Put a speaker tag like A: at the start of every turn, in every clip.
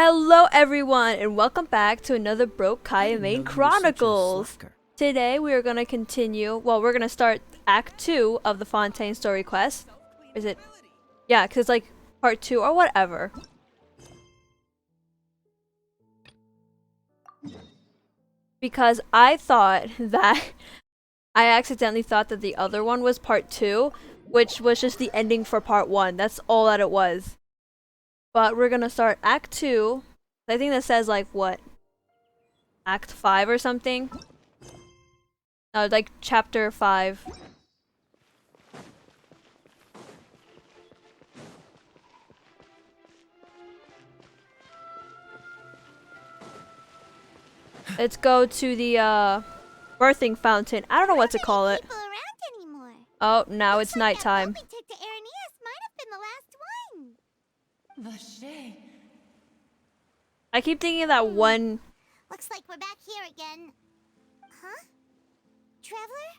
A: Hello everyone and welcome back to another Broke Kaeya main Chronicles. Today we are going to continue, we're going to start Act 2 of the Fontaine story quest. Is it? Yeah, because it's like part 2 or whatever. Because I thought that, I accidentally thought that the other one was part 2, which was just the ending for part 1. That's all that it was. But we're going to start Act 2. I think that says like what? Act 5 or something? No, like chapter 5. Let's go to the birthing fountain. I don't know what to call it. Oh, now it's nighttime. I keep thinking of that one.
B: Looks like we're back here again. Huh? Traveler?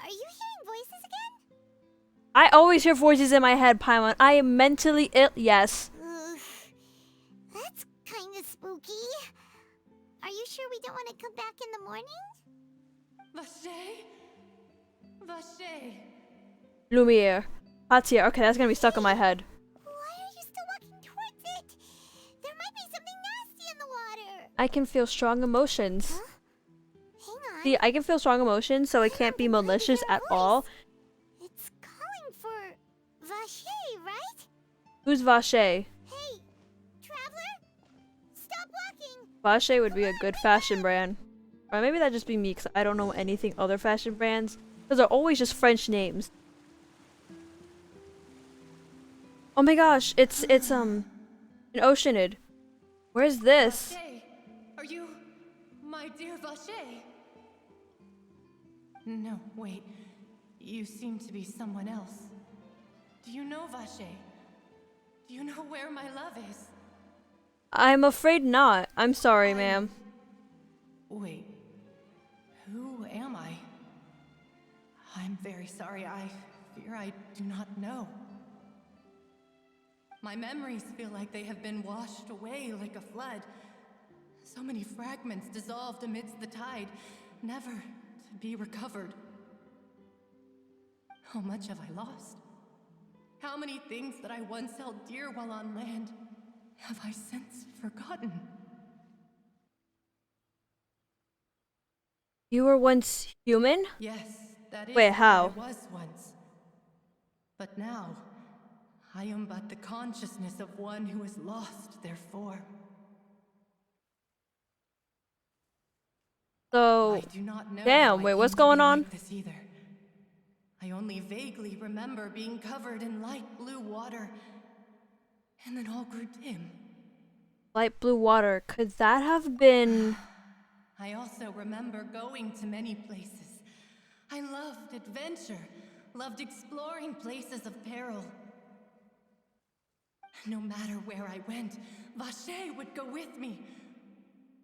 B: Are you hearing voices again?
A: I always hear voices in my head, Paimon. I am mentally ill. Yes.
B: That's kind of spooky. Are you sure we don't want to come back in the morning?
C: Vache? Vache.
A: Lumiere. Patia. Okay, that's gonna be stuck in my head.
B: Why are you still walking towards it? There might be something nasty in the water.
A: I can feel strong emotions.
B: Huh? Hang on.
A: See, I can feel strong emotions, so it can't be malicious at all.
B: It's calling for Vache, right?
A: Who's Vache?
B: Hey, traveler? Stop walking.
A: Vache would be a good fashion brand. Or maybe that'd just be me, because I don't know anything other fashion brands. Because they're always just French names. Oh my gosh, it's an Oceanid. Where's this?
C: Vache, are you my dear Vache? No, wait. You seem to be someone else. Do you know Vache? Do you know where my love is?
A: I'm afraid not. I'm sorry, ma'am.
C: Wait. Who am I? I'm very sorry. I fear I do not know. My memories feel like they have been washed away like a flood. So many fragments dissolved amidst the tide, never to be recovered. How much have I lost? How many things that I once held dear while on land have I since forgotten?
A: You were once human?
C: Yes, that is
A: Wait,
C: what
A: how?
C: I was once. But now, I am but the consciousness of one who is lost, therefore.
A: So,
C: I do not know
A: damn,
C: how I
A: wait,
C: came
A: what's
C: to
A: going
C: be
A: on?
C: like this either. I only vaguely remember being covered in light blue water, and then all grew dim.
A: Light blue water. Could that have been...
C: I also remember going to many places. I loved adventure, loved exploring places of peril. No matter where I went, Vache would go with me.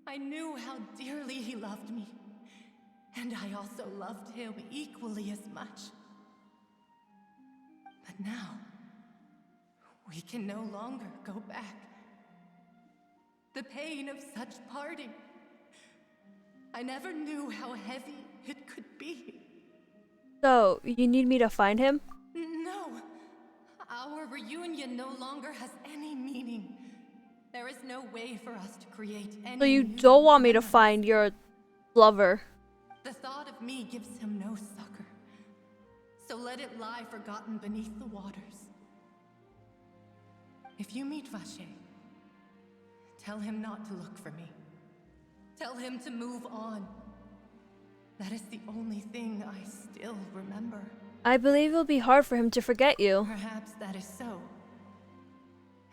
C: I knew how dearly he loved me, and I also loved him equally as much. But now, we can no longer go back. The pain of such parting. I never knew how heavy it could be.
A: So, you need me to find him?
C: No, our reunion no longer has any meaning. There is no way for us to create any
A: So you
C: new
A: don't want me to
C: memories.
A: find your lover?
C: The thought of me gives him no succor. So let it lie forgotten beneath the waters. If you meet Vache, tell him not to look for me. Tell him to move on. That is the only thing I still remember.
A: I believe it'll be hard for him to forget you.
C: Perhaps that is so.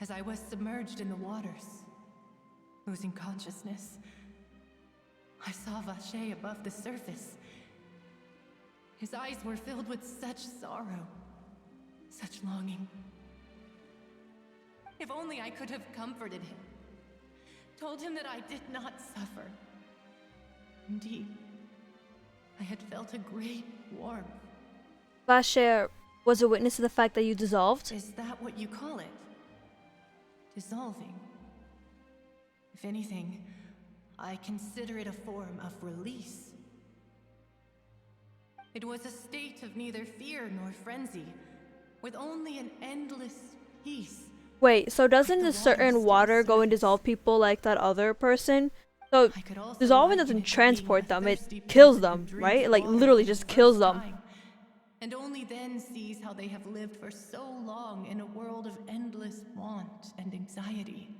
C: As I was submerged in the waters, losing consciousness, I saw Vache above the surface. His eyes were filled with such sorrow, such longing. If only I could have comforted him, told him that I did not suffer. Indeed, I had felt a great warmth.
A: Vache was a witness to the fact that you dissolved?
C: Is that what you call it? Dissolving? anything, I consider it a form of release. It was a state of neither fear nor frenzy, with only an endless peace.
A: Wait, so doesn't
C: The
A: a certain water go and dissolve people like that other person? So
C: I could also
A: dissolving
C: liken
A: doesn't
C: it to
A: transport
C: being a
A: them, it
C: thirsty
A: kills
C: person who
A: them,
C: drinks
A: right? Like
C: water
A: literally
C: for the
A: just kills
C: first
A: them.
C: time, and only then sees how they have lived for so long in a world of endless want and anxiety.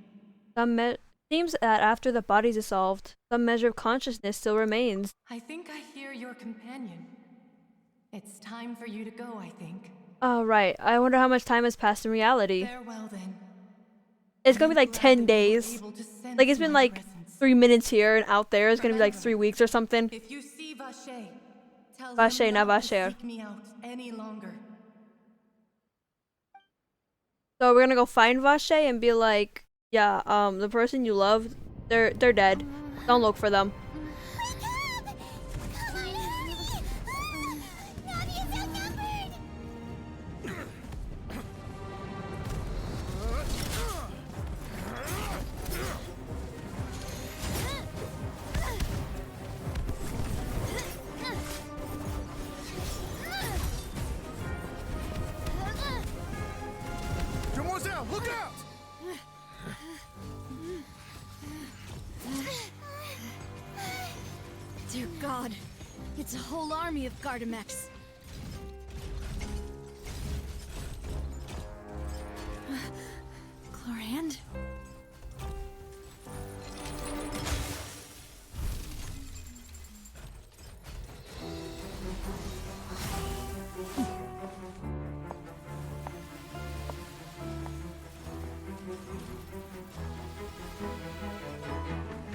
A: Seems that after the body's dissolved, some measure of consciousness still remains.
C: I think I hear your companion. It's time for you to go, I think.
A: Oh, right. I wonder how much time has passed in reality.
C: Farewell then.
A: It's
C: I
A: gonna be
C: am
A: like
C: glad
A: 10
C: that you were
A: days.
C: able to sense
A: Like, it's been
C: my
A: like
C: presence.
A: 3 minutes here, and out there it's gonna be like
C: Remember,
A: 3 weeks or something.
C: if you see Vache, tell
A: Vache,
C: him
A: not
C: not to
A: Vacher.
C: seek me out any longer.
A: So we're gonna go find Vache and be like, yeah, the person you love, they're dead. Don't look for them.
B: Come! Come on, hurry! Navia's outnumbered!
D: Demoiselle, look out!
E: Dear God, it's a whole army of Gardamex. Chlorand?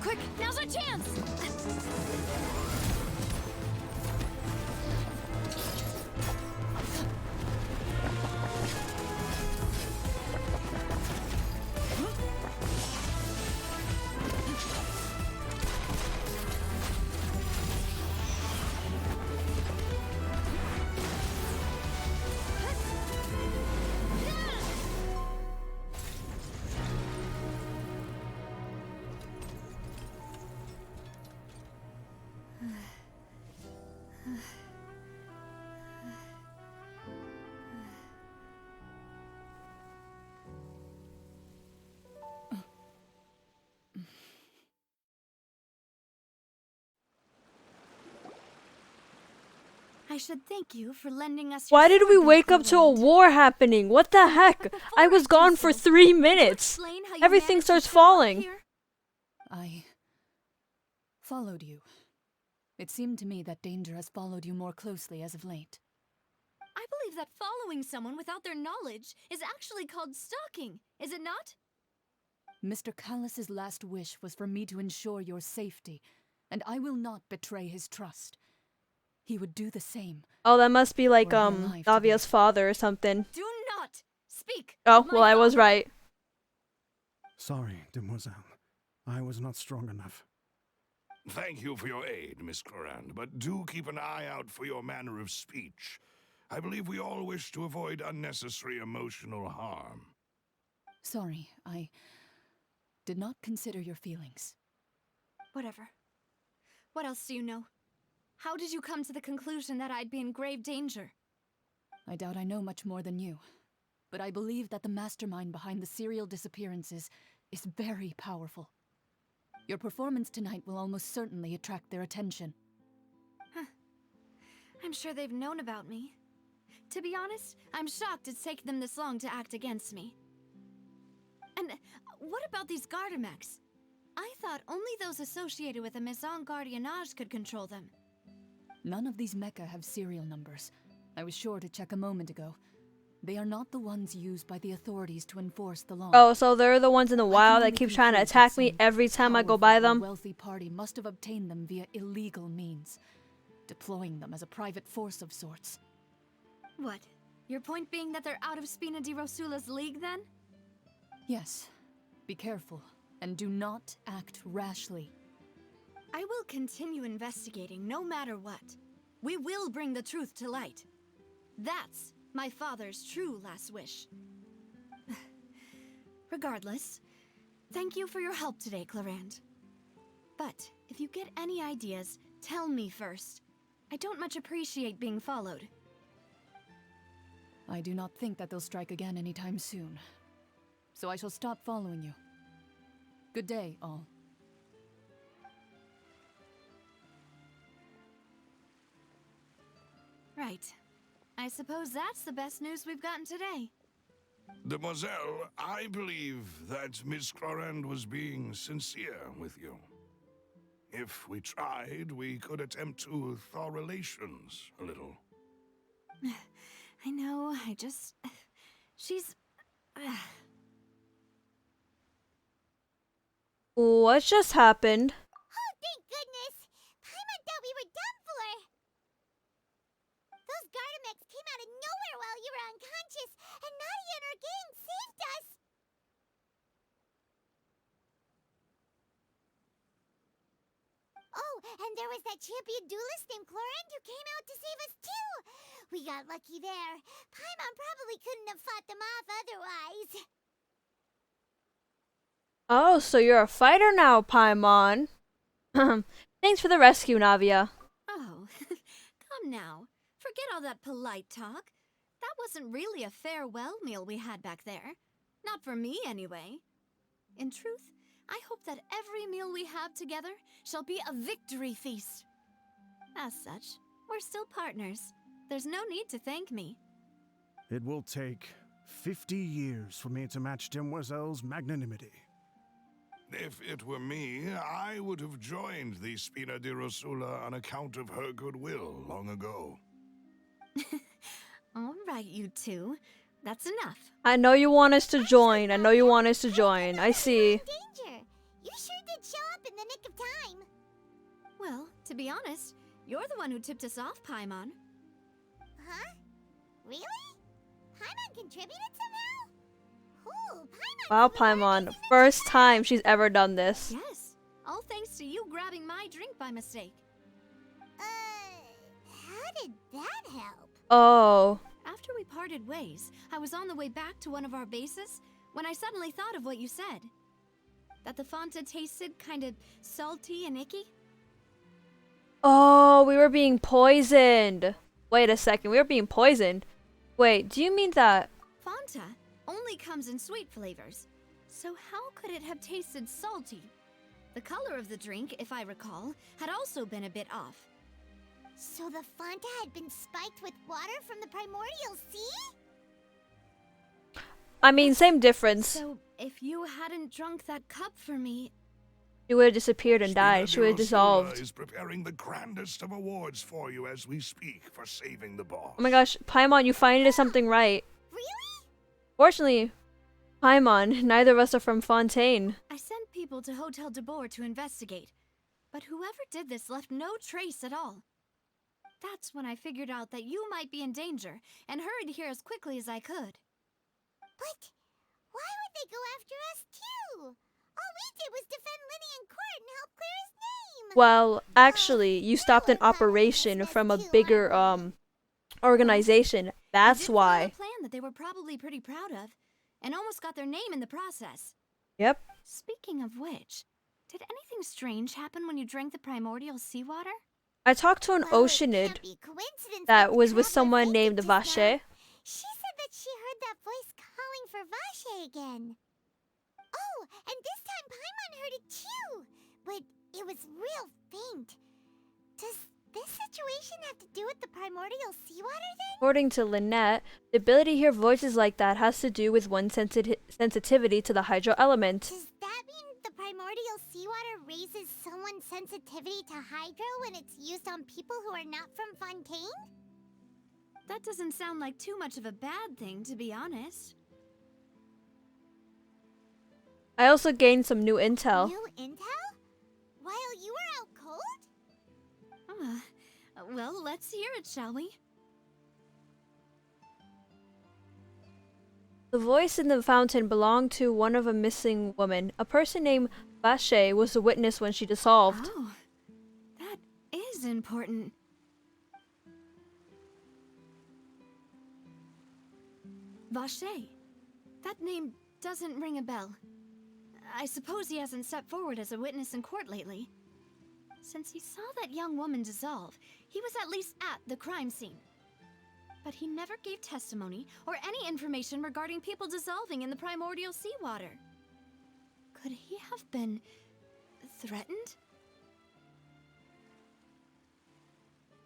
E: Quick, now's our chance! I should thank you for lending us your
A: Why did we
E: sword,
A: wake up to a
E: Chlorand.
A: war happening? What the heck?
E: Before
A: I was
E: do
A: gone for
E: so,
A: 3
E: could you
A: minutes.
E: explain how you
A: Everything
E: managed to
A: starts
E: show up
A: falling.
E: here?
F: I followed you. It seemed to me that danger has followed you more closely as of late.
E: I believe that following someone without their knowledge is actually called stalking, is it not?
F: Mr. Callus's last wish was for me to ensure your safety, and I will not betray his trust. He would do the same.
A: Oh, that must be like,
F: Were he alive
A: Navia's
F: today.
A: father or something.
E: Do not speak.
A: Oh,
E: of my
A: well, I was
E: father.
A: right.
D: Sorry, demoiselle. I was not strong enough.
G: Thank you for your aid, Miss Clorand, but do keep an eye out for your manner of speech. I believe we all wish to avoid unnecessary emotional harm.
F: Sorry, I did not consider your feelings.
E: Whatever. What else do you know? How did you come to the conclusion that I'd be in grave danger?
F: I doubt I know much more than you, but I believe that the mastermind behind the serial disappearances is very powerful. Your performance tonight will almost certainly attract their attention.
E: I'm sure they've known about me. To be honest, I'm shocked it's taken them this long to act against me. And what about these Gardamex? I thought only those associated with a Maison Gardiennage could control them.
F: None of these mecha have serial numbers. I was sure to check a moment ago. They are not the ones used by the authorities to enforce the law.
A: Oh, so they're the ones in the
F: I can
A: wild that
F: only
A: keep trying to
F: conclude that
A: attack me
F: some
A: every time I go by
F: powerful or
A: them.
F: wealthy party must have obtained them via illegal means, deploying them as a private force of sorts.
E: What? Your point being that they're out of Spina di Rosula's league, then?
F: Yes. Be careful, and do not act rashly.
E: I will continue investigating no matter what. We will bring the truth to light. That's my father's true last wish. Regardless, Thank you for your help today, Clarand. But if you get any ideas, tell me first. I don't much appreciate being followed.
F: I do not think that they'll strike again anytime soon. So I shall stop following you. Good day, all.
E: Right. I suppose that's the best news we've gotten today.
G: Demoiselle, I believe that Miss Clorand was being sincere with you. If we tried, we could attempt to thaw relations a little.
E: I know, she's...
A: What just happened?
B: Oh, thank goodness! Paimon thought we were done for! Those Gardamex came out of nowhere while you were unconscious, and Navia and her gang saved us! Oh, and there was that champion duelist named Clorand who came out to save us too! We got lucky there. Paimon probably couldn't have fought them off otherwise.
A: Oh, so you're a fighter now, Paimon. Thanks for the rescue, Navia.
E: Oh, come now. Forget all that polite talk. That wasn't really a farewell meal we had back there. Not for me, anyway. In truth, I hope that every meal we have together shall be a victory feast. As such, we're still partners. There's no need to thank me.
D: It will take 50 years for me to match Demoiselle's magnanimity.
G: If it were me, I would have joined the Spina di Rosula on account of her goodwill long ago.
E: All right, you two. That's enough.
A: I know you want us to join. I know you want us to join. I see.
B: Danger! You sure did show up in the nick of time.
E: Well, to be honest, you're the one who tipped us off, Paimon.
B: Huh? Really? Paimon contributed somehow? Ooh, Paimon!
A: Wow, Paimon. First time she's ever done this.
E: Yes. All thanks to you grabbing my drink by mistake.
B: How did that help?
A: Oh.
E: After we parted ways, I was on the way back to one of our bases when I suddenly thought of what you said. That the Fanta tasted kind of salty and icky.
A: Oh, we were being poisoned. Wait a second, we were being poisoned. Wait, do you mean that?
E: Fanta only comes in sweet flavors. So how could it have tasted salty? The color of the drink, if I recall, had also been a bit off.
B: So the Fanta had been spiked with water from the primordial sea?
A: I mean, same difference.
E: So if you hadn't drunk that cup for me...
A: She would have disappeared and died. She would have dissolved.
G: Is preparing the grandest of awards for you as we speak for saving the boss.
A: Oh my gosh, Paimon, you finally did something right.
B: Really?
A: Fortunately, Paimon, neither of us are from Fontaine.
E: I sent people to Hotel de Boer to investigate, but whoever did this left no trace at all. That's when I figured out that you might be in danger and hurried here as quickly as I could.
B: But why would they go after us too? All we did was defend Linny in court and help clear his name.
A: Well, actually, you stopped an operation from a bigger, organization. That's
E: I did
A: why.
E: follow a plan that they were probably pretty proud of, and almost got their name in the process.
A: Yep.
E: Speaking of which, did anything strange happen when you drank the primordial seawater?
A: I talked to an
B: Well, it
A: Oceanid
B: can't be coincidence
A: that
B: the
A: was with
B: traveler
A: someone named
B: fainted just now.
A: Vache.
B: She said that she heard that voice calling for Vache again. Oh, and this time Paimon heard it too, but it was real faint. Does this situation have to do with the primordial seawater then?
A: According to Lynette, the ability to hear voices like that has to do with one's sensitivity to the hydro element.
B: Does that mean the primordial seawater raises someone's sensitivity to hydro when it's used on people who are not from Fontaine?
E: That doesn't sound like too much of a bad thing, to be honest.
A: I also gained some new intel.
B: New intel? While you were out cold?
E: Well, let's hear it, shall we?
A: The voice in the fountain belonged to one of a missing woman. A person named Vache was the witness when she dissolved.
E: Oh, that is important. Vache. That name doesn't ring a bell. I suppose he hasn't stepped forward as a witness in court lately. Since he saw that young woman dissolve, he was at least at the crime scene. But he never gave testimony or any information regarding people dissolving in the primordial seawater. Could he have been threatened?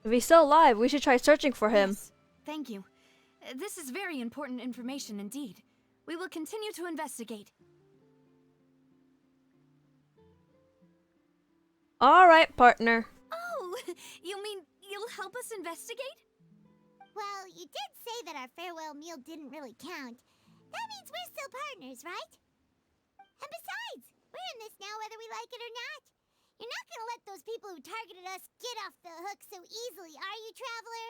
A: If he's still alive, we should try searching for him.
E: Yes, thank you. This is very important information indeed. We will continue to investigate.
A: Alright, partner.
E: Oh, you mean you'll help us investigate?
B: Well, you did say that our farewell meal didn't really count. That means we're still partners, right? And besides, we're in this now whether we like it or not. You're not gonna let those people who targeted us get off the hook so easily, are you, Traveler?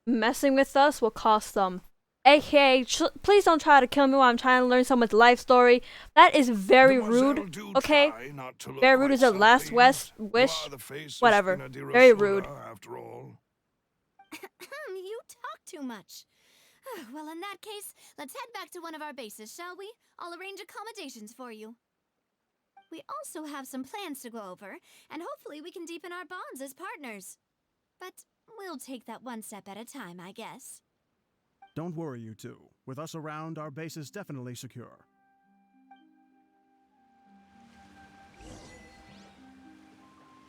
A: Messing with us will cost them. AKA, please don't try to kill me while I'm trying to learn someone's life story. That is very rude, okay? Very rude is the last wish. Whatever. Very rude.
G: After all.
E: You talk too much. Well, in that case, let's head back to one of our bases, shall we? I'll arrange accommodations for you. We also have some plans to go over, and hopefully we can deepen our bonds as partners. But we'll take that one step at a time, I guess.
D: Don't worry, you two. With us around, our base is definitely secure.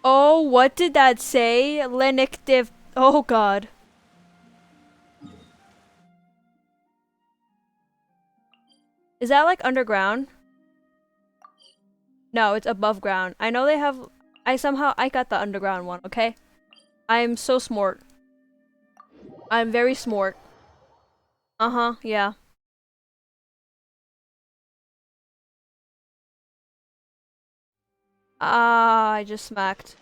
A: Oh, what did that say? Lenictive. Oh, God. Is that like underground? No, it's above ground. I know they have... I got the underground one, okay? I'm so smart. I'm very smart. Uh-huh, yeah. Ah, I just smacked.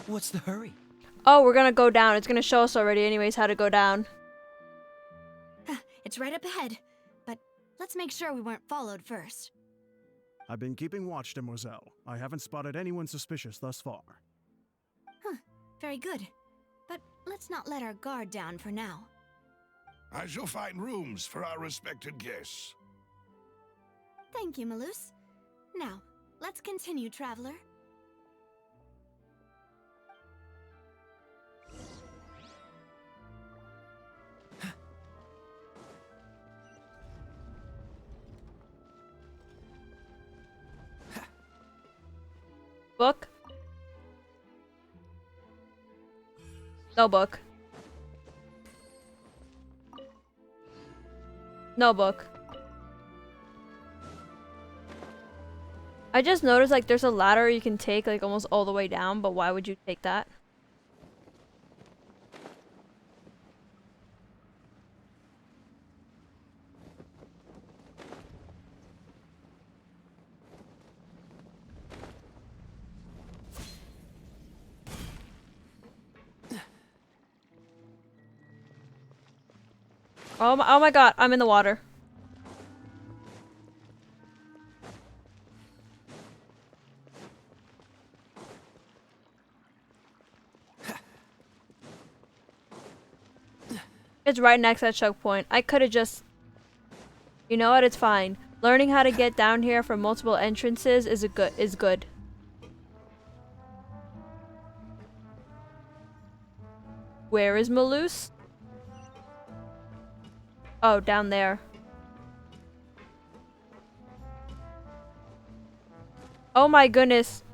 H: What's the hurry?
A: Oh, we're gonna go down. It's gonna show us already anyways how to go down.
E: It's right up ahead, but let's make sure we weren't followed first.
D: I've been keeping watch, Demoiselle. I haven't spotted anyone suspicious thus far.
E: Very good. But let's not let our guard down for now.
G: I shall find rooms for our respected guests.
E: Thank you, Malus. Now, let's continue, Traveler.
A: Book? No book. No book. I just noticed like there's a ladder you can take like almost all the way down, but why would you take that? Oh my god, I'm in the water. It's right next to that choke point. I could have just... You know what? It's fine. Learning how to get down here from multiple entrances is good. Where is Malus? Oh, down there. Oh my goodness.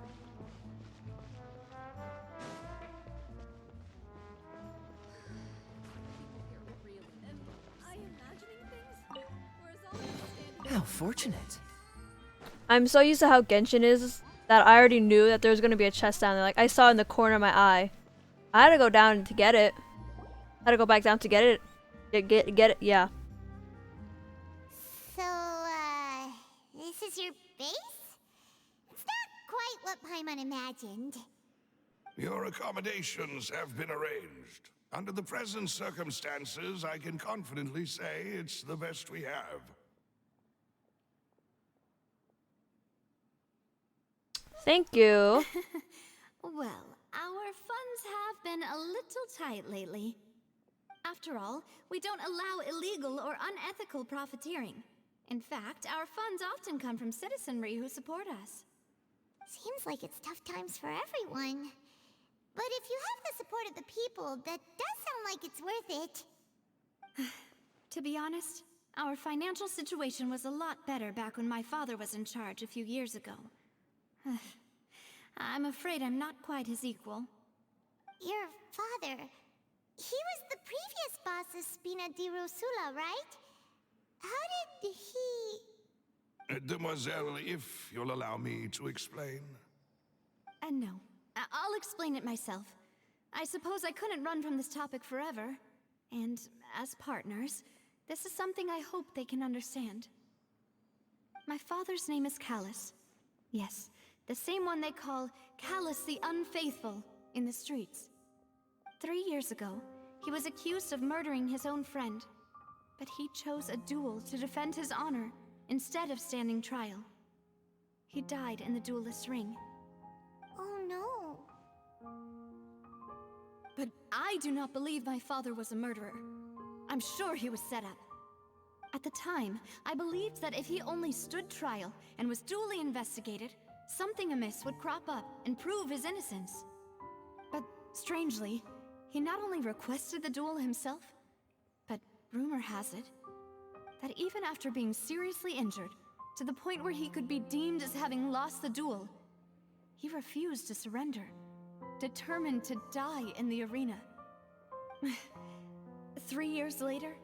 H: How fortunate.
A: I'm so used to how Genshin is that I already knew that there was going to be a chest down there. Like, I saw it in the corner of my eye. I had to go down to get it. I had to go back down to get it. Get it, yeah.
B: So, this is your base? It's not quite what Paimon imagined.
G: Your accommodations have been arranged. Under the present circumstances, I can confidently say it's the best we have.
A: Thank you.
E: Well, our funds have been a little tight lately. After all, we don't allow illegal or unethical profiteering. In fact, our funds often come from citizenry who support us.
B: Seems like it's tough times for everyone. But if you have the support of the people, that does sound like it's worth it.
E: To be honest, our financial situation was a lot better back when my father was in charge a few years ago. I'm afraid I'm not quite his equal.
B: Your father, he was the previous boss of Spina di Rosula, right? How did he...
G: Demoiselle, if you'll allow me to explain.
E: No. I'll explain it myself. I suppose I couldn't run from this topic forever. And as partners, this is something I hope they can understand. My father's name is Callus. Yes, the same one they call Callus the Unfaithful in the streets. 3 years ago, he was accused of murdering his own friend. But he chose a duel to defend his honor instead of standing trial. He died in the duelist's ring.
B: Oh no.
E: But I do not believe my father was a murderer. I'm sure he was set up. At the time, I believed that if he only stood trial and was duly investigated, something amiss would crop up and prove his innocence. But strangely, he not only requested the duel himself, but rumor has it that even after being seriously injured, to the point where he could be deemed as having lost the duel, he refused to surrender, determined to die in the arena. 3 years later,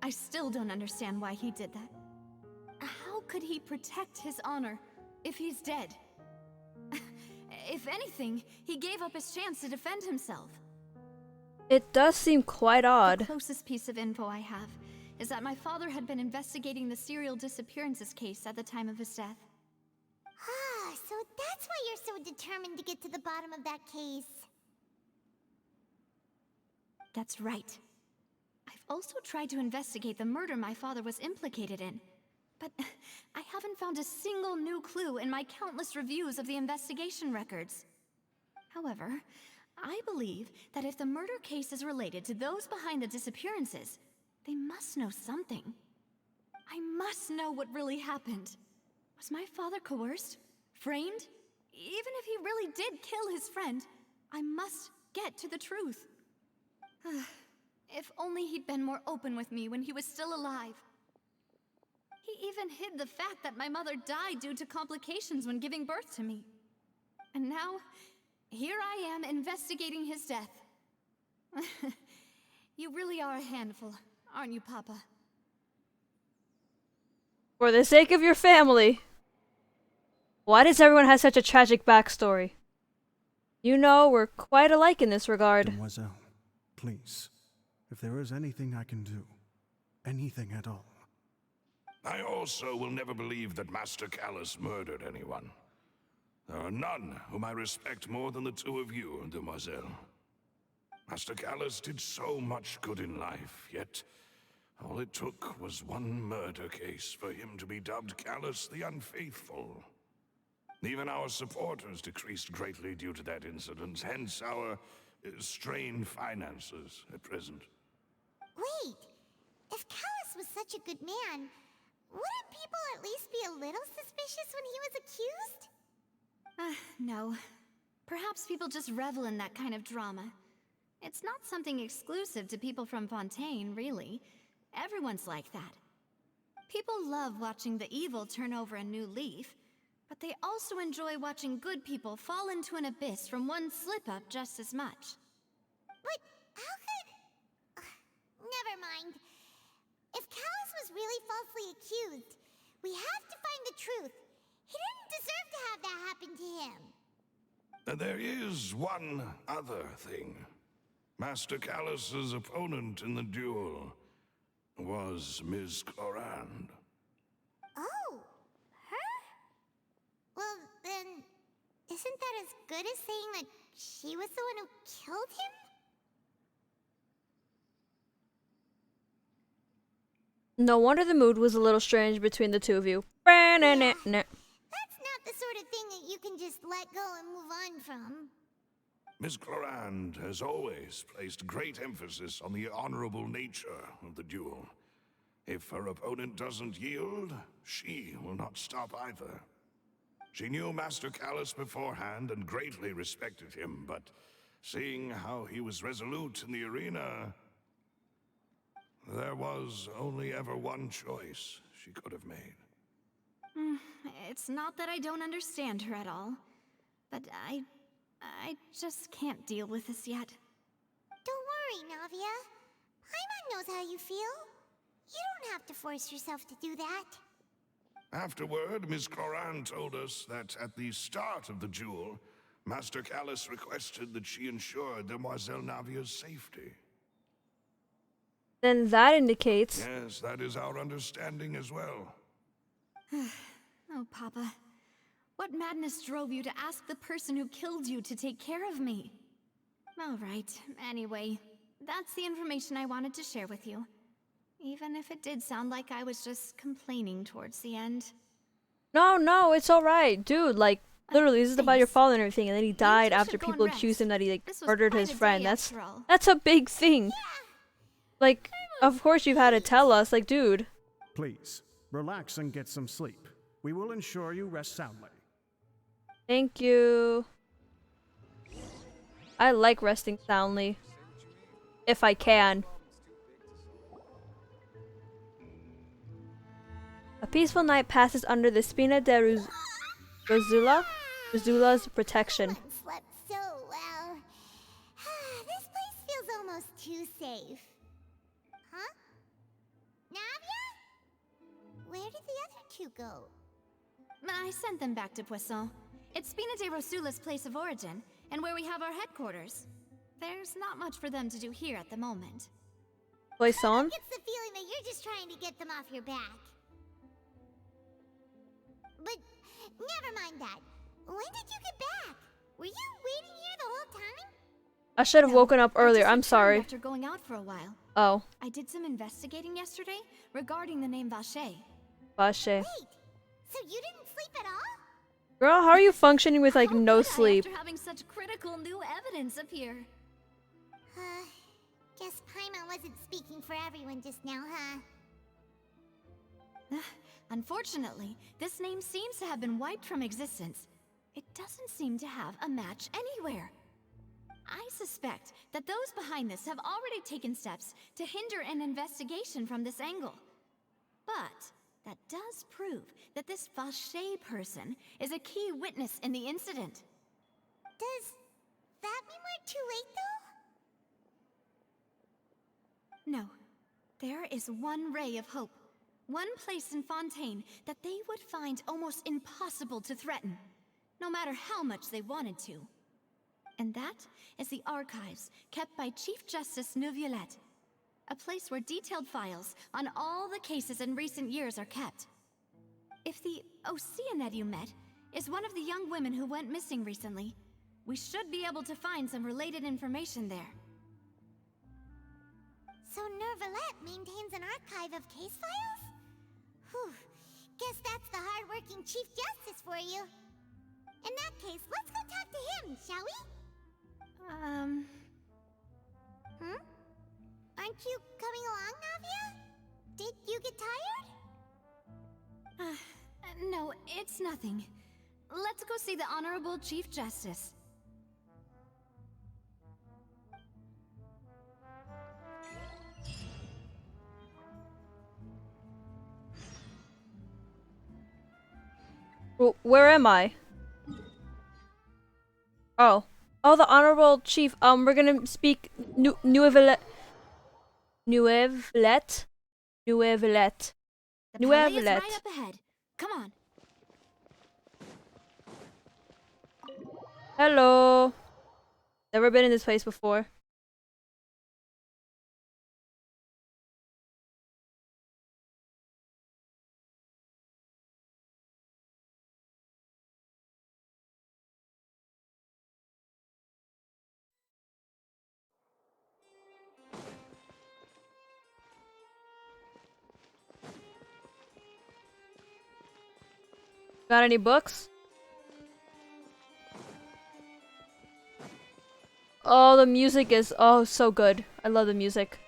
E: I still don't understand why he did that. How could he protect his honor if he's dead? If anything, he gave up his chance to defend himself.
A: It does seem quite
E: The
A: odd.
E: closest piece of info I have is that my father had been investigating the serial disappearances case at the time of his death.
B: Ah, so that's why you're so determined to get to the bottom of that case.
E: That's right. I've also tried to investigate the murder my father was implicated in, but I haven't found a single new clue in my countless reviews of the investigation records. However, I believe that if the murder case is related to those behind the disappearances, they must know something. I must know what really happened. Was my father coerced? Framed? Even if he really did kill his friend, I must get to the truth. If only he'd been more open with me when he was still alive. He even hid the fact that my mother died due to complications when giving birth to me. And now, here I am investigating his death. You really are a handful, aren't you, Papa?
A: For the sake of your family. Why does everyone have such a tragic backstory? You know, we're quite alike in this regard.
D: Mademoiselle, please, if there is anything I can do, anything at all.
G: I also will never believe that Master Callus murdered anyone. There are none whom I respect more than the two of you, Demoiselle. Master Callus did so much good in life, yet all it took was one murder case for him to be dubbed Callus the Unfaithful. Even our supporters decreased greatly due to that incident, hence our strained finances at present.
B: Wait, if Callus was such a good man, wouldn't people at least be a little suspicious when he was accused?
E: No. Perhaps people just revel in that kind of drama. It's not something exclusive to people from Fontaine, really. Everyone's like that. People love watching the evil turn over a new leaf, but they also enjoy watching good people fall into an abyss from one slip-up just as much.
B: But how could... never mind. If Callus was really falsely accused, we have to find the truth. He didn't deserve to have that happen to him.
G: There is one other thing. Master Callus's opponent in the duel was Ms. Clorand.
B: Oh, her? Well, then, isn't that as good as saying that she was the one who killed him?
A: No wonder the mood was a little strange between the two of you.
B: Yeah, that's not the sort of thing that you can just let let go and move on from.
G: Miss Clorand has always placed great emphasis on the honorable nature of the duel. If her opponent doesn't yield, she will not stop either. She knew Master Callus beforehand and greatly respected him, but seeing how he was resolute in the arena, there was only ever one choice she could have made.
E: It's not that I don't understand her at all, but I just can't deal with this yet.
B: Don't worry, Navia. Paimon knows how you feel. You don't have to force yourself to do that.
G: Afterward, Miss Clorand told us that at the start of the duel, Master Callus requested that she ensure Demoiselle Navia's safety.
A: Then that indicates.
G: Yes, that is our understanding as well.
E: Oh, Papa. What madness drove you to ask the person who killed you to take care of me? All right, anyway, that's the information I wanted to share with you. Even if it did sound like I was just complaining towards the end.
A: No, it's alright. Dude, like, literally, this is about your
E: Thanks.
A: father and everything, and then he died
E: two
A: after
E: should go
A: people
E: and
A: accused him
E: rest.
A: that he, like,
E: This was
A: murdered
E: quite
A: his
E: a
A: friend.
E: day,
A: That's
E: after all.
A: a big thing. Like, of course you've had to tell us. Like, dude.
D: Please, relax and get some sleep. We will ensure you rest soundly.
A: Thank you. I like resting soundly. If I can. A peaceful night passes under the Spina de Rosula's protection.
B: Paimon slept so well. This place feels almost too safe. Huh? Navia? Where did the other two go?
E: I sent them back to Poisson. It's Spina de Rosula's place of origin, and where we have our headquarters. There's not much for them to do here at the moment.
A: Poisson?
B: Gets the feeling that you're just trying to get them off your back. But never mind that. When did you get back? Were you waiting here the whole time?
A: I should have woken up
E: I
A: earlier.
E: just
A: I'm
E: returned
A: sorry.
E: After going out for a while,
A: Oh,
E: I did some investigating yesterday regarding the name Vache.
A: Vache.
B: Wait, so you didn't sleep at all?
A: Girl, how are you functioning with, like,
E: How
A: no
E: could I
A: sleep?
E: after having such critical new evidence appear?
B: Guess Paimon wasn't speaking for everyone just now, huh?
E: Unfortunately, this name seems to have been wiped from existence. It doesn't seem to have a match anywhere. I suspect that those behind this have already taken steps to hinder an investigation from this angle. But that does prove that this Vache person is a key witness in the incident.
B: Does that mean we're too late, though?
E: No. There is one ray of hope. One place in Fontaine that they would find almost impossible to threaten, no matter how much they wanted to. And that is the archives kept by Chief Justice Navia, a place where detailed files on all the cases in recent years are kept. If the Oceanette you met is one of the young women who went missing recently, we should be able to find some related information there.
B: So Nervalette maintains an archive of case files? Whew. Guess that's the hard-working Chief Justice for you. In that case, let's go talk to him, shall we? Aren't you coming along, Navia? Did you get tired?
E: No, it's nothing. Let's go see the Honorable Chief Justice.
A: Where am I? Oh. Oh, the Honorable Chief. We're gonna speak Nuevelet.
E: The palais is right up ahead. Come on.
A: Hello. Never been in this place before. Got any books? Oh, the music is so good. I love the music.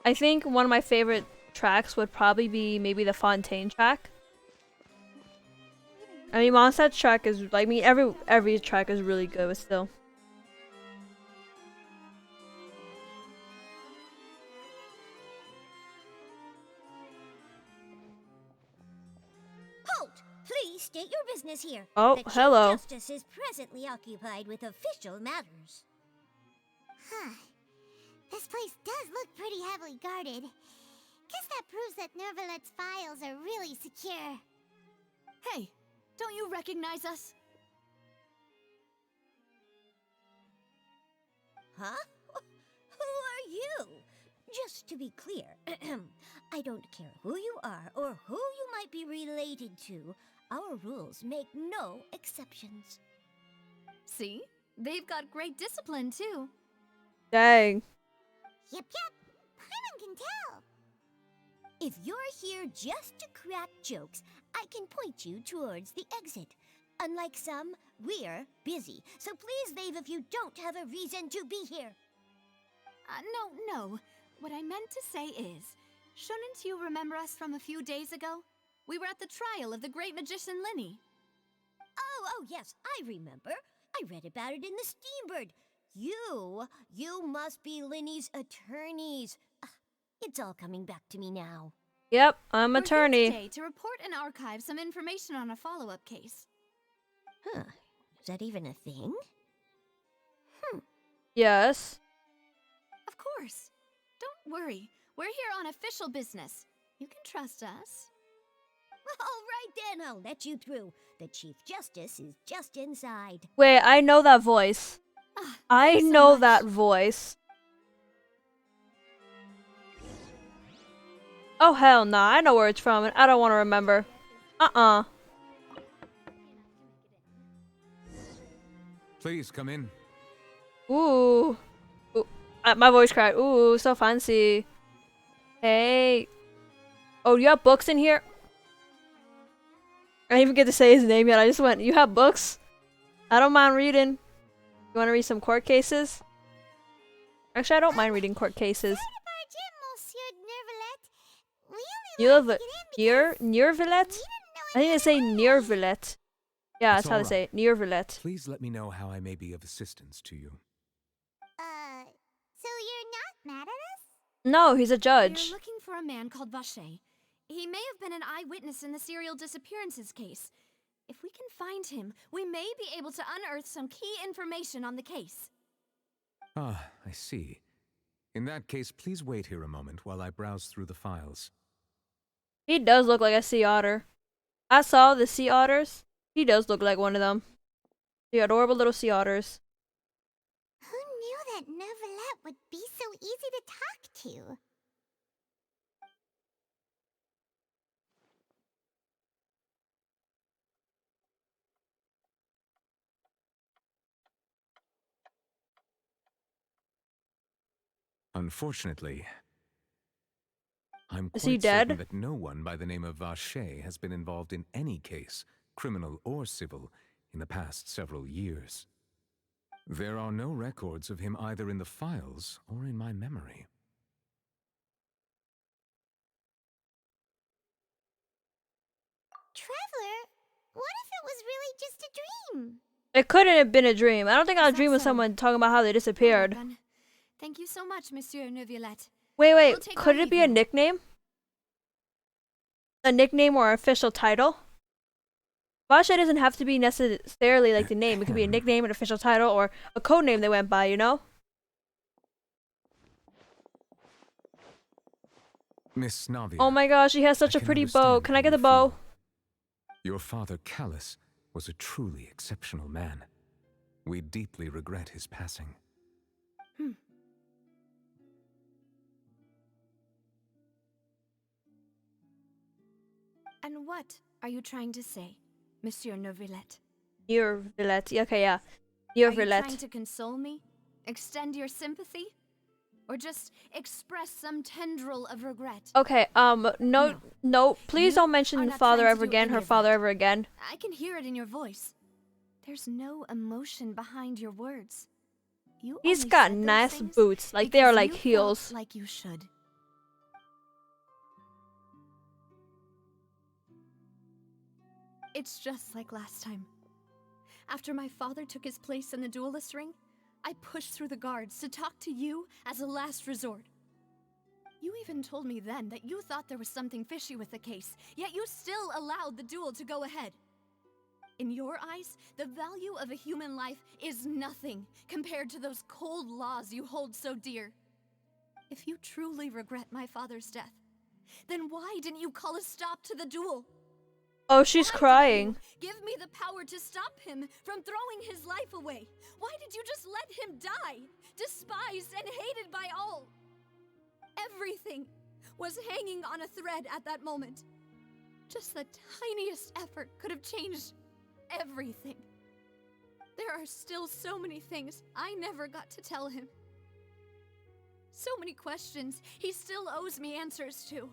A: I think one of my favorite tracks would probably be maybe the Fontaine track. I mean, Mondstadt's track is, I mean, every track is really good, but still.
B: Halt! Please state your business here.
A: Oh,
B: The Chief
A: hello.
B: Justice is presently occupied with official matters. Huh. This place does look pretty heavily guarded. Guess that proves that Nervalet's files are really secure.
E: Hey, don't you recognize us?
B: Huh? Who are you? Just to be clear, I don't care who you are or who you might be related to. Our rules make no exceptions.
E: See? They've got great discipline, too.
A: Dang.
B: Yep. Paimon can tell. If you're here just to crack jokes, I can point you towards the exit. Unlike some, we're busy, so please leave if you don't have a reason to be here.
E: No. What I meant to say is, shouldn't you remember us from a few days ago? We were at the trial of the great magician Linny.
B: Oh, yes, I remember. I read about it in the Steambird. You must be Linny's attorneys. It's all coming back to me now.
A: Yep, I'm
E: We're
A: attorney.
E: here today to report and archive some information on a follow-up case.
B: Huh. Is that even a thing?
A: Yes.
E: Of course. Don't worry. We're here on official business. You can trust us.
B: All right then, I'll let you through. The Chief Justice is just inside.
A: Wait, I know that voice. I
E: Thanks so
A: know
E: much.
A: that voice. Oh hell nah, I know where it's from and I don't want to remember.
I: Please come in.
A: Ooh. My voice cracked. Ooh, so fancy. Hey. Oh, you have books in here? I didn't even get to say his name yet. I just went, you have books? I don't mind reading. You want to read some court cases? Actually, I don't mind reading court cases. You live near Villette? I think they say near Villette. Yeah, that's
I: It's
A: how they
I: all
A: say it. Near Villette.
I: Please let me know how I may be of assistance to you.
B: So you're not mad at us?
A: No, he's a judge.
E: We're looking for a man called Vache. He may have been an eyewitness in the serial disappearances case. If we can find him, we may be able to unearth some key information on the case.
I: Ah, I see. In that case, please wait here a moment while I browse through the files.
A: He does look like a sea otter. I saw the sea otters. He does look like one of them. The adorable little sea otters.
B: Who knew that Neuvillette would be so easy to talk to?
I: Unfortunately, I'm
A: Is he
I: quite certain
A: dead?
I: that no one by the name of Vache has been involved in any case, criminal or civil, in the past several years. There are no records of him either in the files or in my memory.
B: Traveler, what if it was really just a dream?
A: It couldn't have been a dream. I don't think I was
E: Is that
A: dreaming of
E: so?
A: someone talking about how they disappeared.
E: Well then, thank you so much, Monsieur Neuvillette.
A: Wait,
E: We'll take
A: could
E: our
A: it be
E: leave
A: a
E: now.
A: nickname? A nickname or official title? Vache doesn't have to be necessarily like the name. It could be a nickname, an official title, or a code name they went by, you know?
I: Miss Navia.
A: Oh my gosh, she has such
I: I
A: a
I: can
A: pretty bow.
I: understand
A: Can
I: how
A: I get
I: you
A: the bow?
I: feel. Your father, Callus, was a truly exceptional man. We deeply regret his passing.
E: And what are you trying to say, Monsieur Neuvillette?
A: Near Villette. Okay, yeah.
E: Are
A: Near
E: you trying
A: Villette.
E: to console me? Extend your sympathy? Or just express some tendril of regret?
A: Okay, no, please
E: You
A: don't
E: are
A: mention
E: not
A: father
E: trying to
A: ever
E: do
A: again,
E: any
A: her
E: of
A: father
E: that.
A: ever again.
E: I can hear it in your voice. There's no emotion behind your words. You
A: He's
E: only
A: got
E: said those
A: nice
E: things
A: boots. Like, they are
E: because
A: like
E: you felt
A: heels.
E: like you should. It's just like last time. After my father took his place in the duelist ring, I pushed through the guards to talk to you as a last resort. You even told me then that you thought there was something fishy with the case, yet you still allowed the duel to go ahead. In your eyes, the value of a human life is nothing compared to those cold laws you hold so dear. If you truly regret my father's death, then why didn't you call a stop to the duel?
A: Oh, she's
E: Why
A: crying.
E: didn't you give me the power to stop him from throwing his life away? Why did you just let him die, despised and hated by all? Everything was hanging on a thread at that moment. Just the tiniest effort could have changed everything. There are still so many things I never got to tell him. So many questions he still owes me answers to.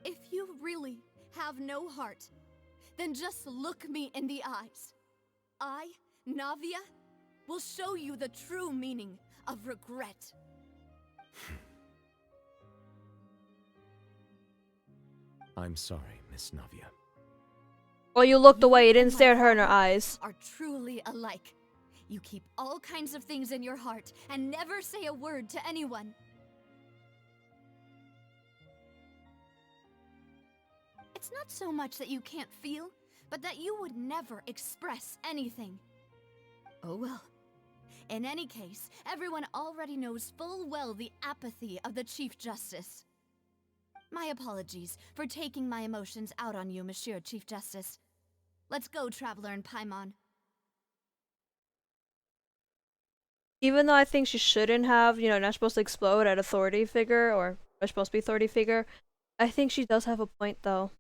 E: If you really have no heart, then just look me in the eyes. I, Navia, will show you the true meaning of regret.
I: I'm sorry, Miss Navia.
A: Well, you looked away. You
E: You
A: didn't
E: and
A: stare at
E: my
A: her in her
E: father
A: eyes.
E: Are truly alike. You keep all kinds of things in your heart and never say a word to anyone. It's not so much that you can't feel, but that you would never express anything. Oh well. In any case, everyone already knows full well the apathy of the Chief Justice. My apologies for taking my emotions out on you, Monsieur Chief Justice. Let's go, Traveler and Paimon.
A: Even though I think she shouldn't have, not supposed to explode at authority figure or supposed to be authority figure, I think she does have a point though.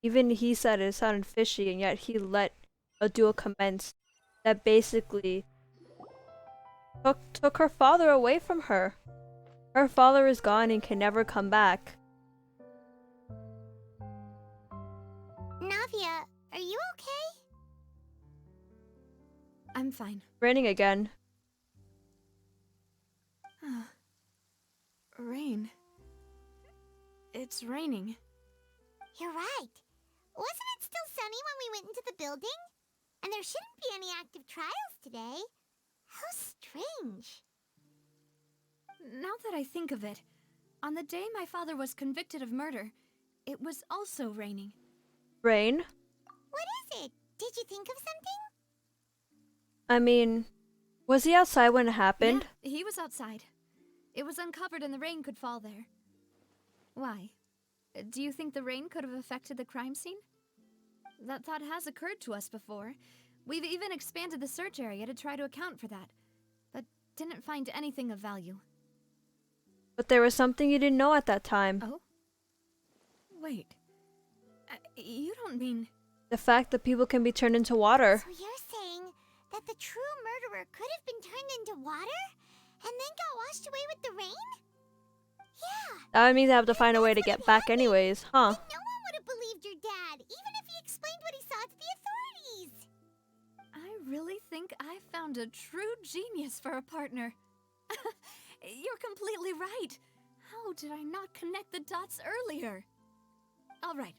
A: Even he said it sounded fishy, and yet he let a duel commence that basically took her father away from her. Her father is gone and can never come back.
B: Navia, are you okay?
E: I'm fine.
A: Raining again.
E: Rain. It's raining.
B: You're right. Wasn't it still sunny when we went into the building? And there shouldn't be any active trials today. How strange.
E: Now that I think of it, on the day my father was convicted of murder, it was also raining.
A: Rain?
B: What is it? Did you think of something?
A: I mean, was he outside when it happened?
E: Yeah, he was outside. It was uncovered and the rain could fall there. Why? Do you think the rain could have affected the crime scene? That thought has occurred to us before. We've even expanded the search area to try to account for that, but didn't find anything of value.
A: But there was something you didn't know at that time.
E: Oh? Wait. You don't mean...
A: The fact that people can be turned into water.
B: So you're saying that the true murderer could have been turned into water and then got washed away with the rain? Yeah.
A: That means I have to find a way to get back anyways, huh?
B: Then no one would have believed your dad, even if he explained what he saw to the authorities.
E: I really think I found a true genius for a partner. You're completely right. How did I not connect the dots earlier? All right,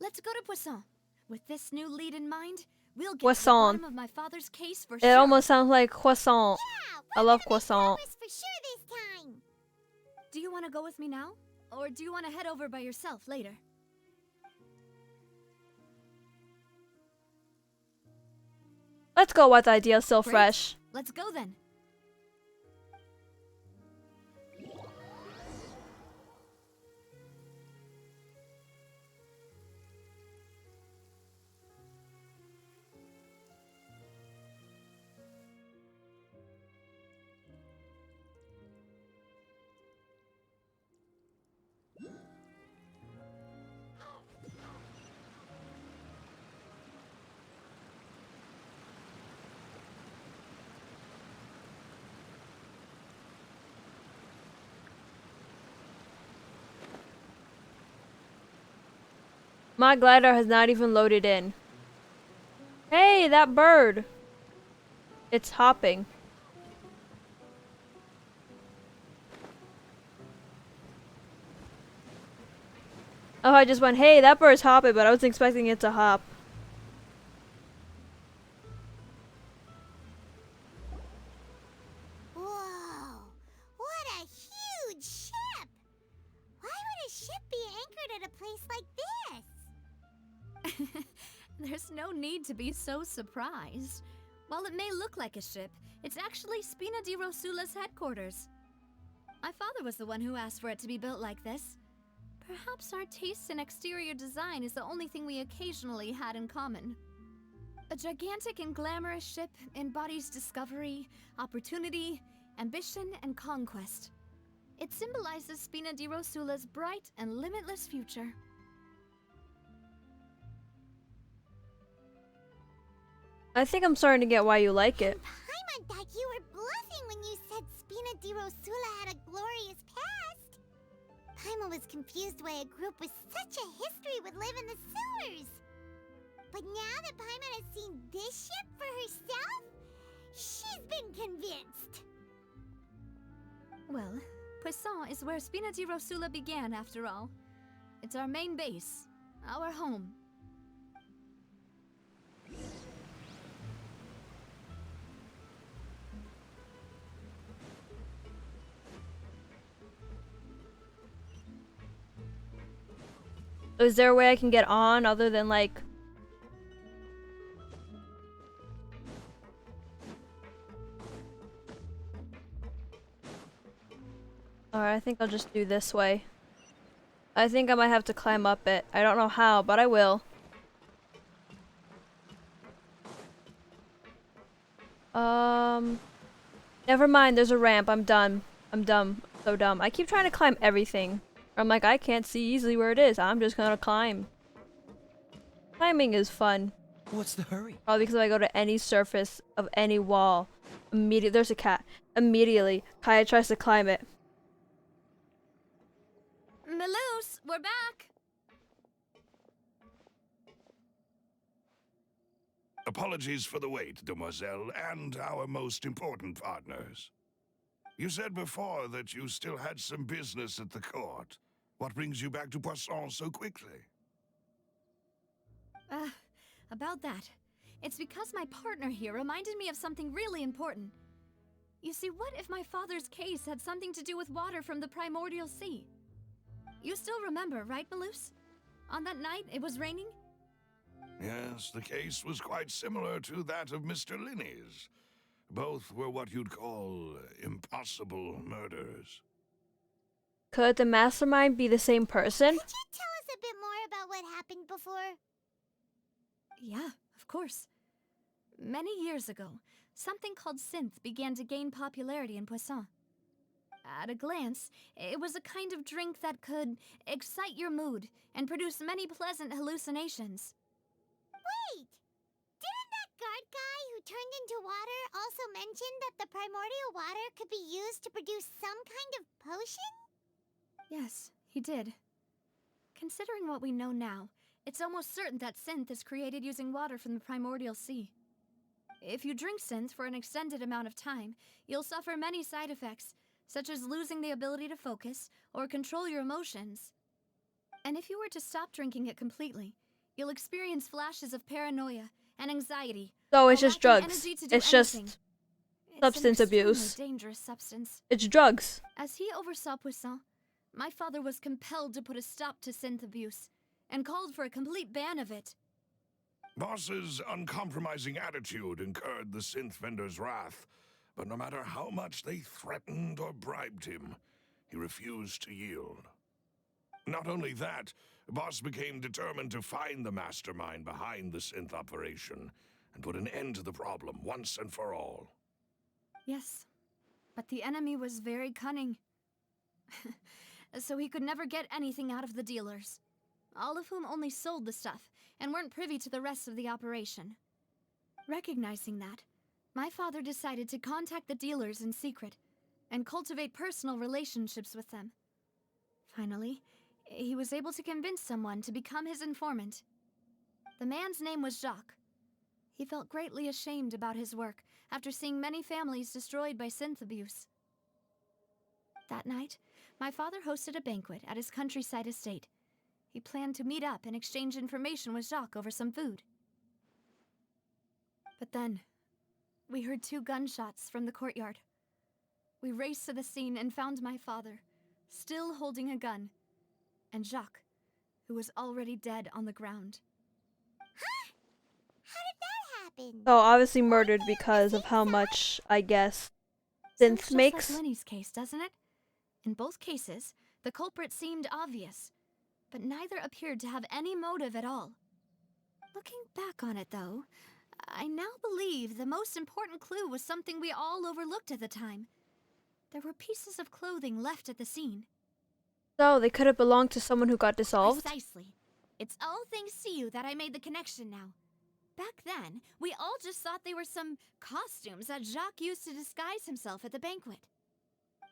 E: let's go to Poisson. With this new lead in mind, we'll get to the
A: Poisson.
E: bottom of my father's case for
A: It
E: sure.
A: almost sounds like croissant.
B: Yeah,
A: I
B: we're
A: love
B: gonna make
A: croissant.
B: progress for sure this time.
E: Do you want to go with me now? Or do you want to head over by yourself later?
A: Let's go while the idea's still
E: Great.
A: fresh.
E: Let's go then.
A: My glider has not even loaded in. Hey, that bird! It's hopping. Oh, I just went, hey, that bird's hopping, but I wasn't expecting it to hop.
B: Whoa! What a huge ship! Why would a ship be anchored at a place like this?
E: There's no need to be so surprised. While it may look like a ship, it's actually Spina di Rosula's headquarters. My father was the one who asked for it to be built like this. Perhaps our taste in exterior design is the only thing we occasionally had in common. A gigantic and glamorous ship embodies discovery, opportunity, ambition, and conquest. It symbolizes Spina di Rosula's bright and limitless future.
A: I think I'm starting to get why you like it.
B: Paimon thought you were bluffing when you said Spina di Rosula had a glorious past. Paimon was confused why a group with such a history would live in the sewers. But now that Paimon has seen this ship for herself, she's been convinced.
E: Well, Poisson is where Spina di Rosula began, after all. It's our main base, our home.
A: Is there a way I can get on other than like... Alright, I think I'll just do this way. I think I might have to climb up it. I don't know how, but I will. Never mind, there's a ramp. I'm done. I'm dumb. So dumb. I keep trying to climb everything. I'm like, I can't see easily where it is. I'm just gonna climb. Climbing is fun.
H: What's the hurry?
A: Probably because if I go to any surface of any wall, immediately there's a cat. Immediately, Kaeya tries to climb it.
E: Meloose, we're back!
G: Apologies for the wait, demoiselle, and our most important partners. You said before that you still had some business at the court. What brings you back to Poisson so quickly?
E: About that. It's because my partner here reminded me of something really important. You see, what if my father's case had something to do with water from the primordial sea? You still remember, right, Meloose? On that night, it was raining?
G: Yes, the case was quite similar to that of Mr. Linney's. Both were what you'd call impossible murders.
A: Could the mastermind be the same person?
B: Could you tell us a bit more about what happened before?
E: Yeah, of course. Many years ago, something called synth began to gain popularity in Poisson. At a glance, it was a kind of drink that could excite your mood and produce many pleasant hallucinations.
B: Wait! Didn't that guard guy who turned into water also mention that the primordial water could be used to produce some kind of potion?
E: Yes, he did. Considering what we know now, it's almost certain that synth is created using water from the primordial sea. If you drink synth for an extended amount of time, you'll suffer many side effects, such as losing the ability to focus or control your emotions. And if you were to stop drinking it completely, you'll experience flashes of paranoia and anxiety.
A: So it's
E: while
A: just
E: lacking
A: drugs.
E: energy to do
A: It's just
E: anything. It's
A: substance
E: an extremely
A: abuse.
E: dangerous substance.
A: It's drugs.
E: As he oversaw Poisson, my father was compelled to put a stop to synth abuse and called for a complete ban of it.
G: Boss's uncompromising attitude incurred the synth vendor's wrath, but no matter how much they threatened or bribed him, he refused to yield. Not only that, Boss became determined to find the mastermind behind the synth operation and put an end to the problem once and for all.
E: Yes, but the enemy was very cunning. So he could never get anything out of the dealers, all of whom only sold the stuff and weren't privy to the rest of the operation. Recognizing that, my father decided to contact the dealers in secret and cultivate personal relationships with them. Finally, he was able to convince someone to become his informant. The man's name was Jacques. He felt greatly ashamed about his work after seeing many families destroyed by synth abuse. That night, my father hosted a banquet at his countryside estate. He planned to meet up and exchange information with Jacques over some food. But then, we heard 2 gunshots from the courtyard. We raced to the scene and found my father, still holding a gun, and Jacques, who was already dead on the ground.
B: Huh? How did that happen?
A: So obviously murdered because of how much, I guess,
E: Sounds
A: synth
E: just
A: makes.
E: like Lenny's case, doesn't it? In both cases, the culprit seemed obvious, but neither appeared to have any motive at all. Looking back on it, though, I now believe the most important clue was something we all overlooked at the time. There were pieces of clothing left at the scene.
A: So they could have belonged to someone who got dissolved.
E: Precisely. It's all thanks to you that I made the connection now. Back then, we all just thought they were some costumes that Jacques used to disguise himself at the banquet.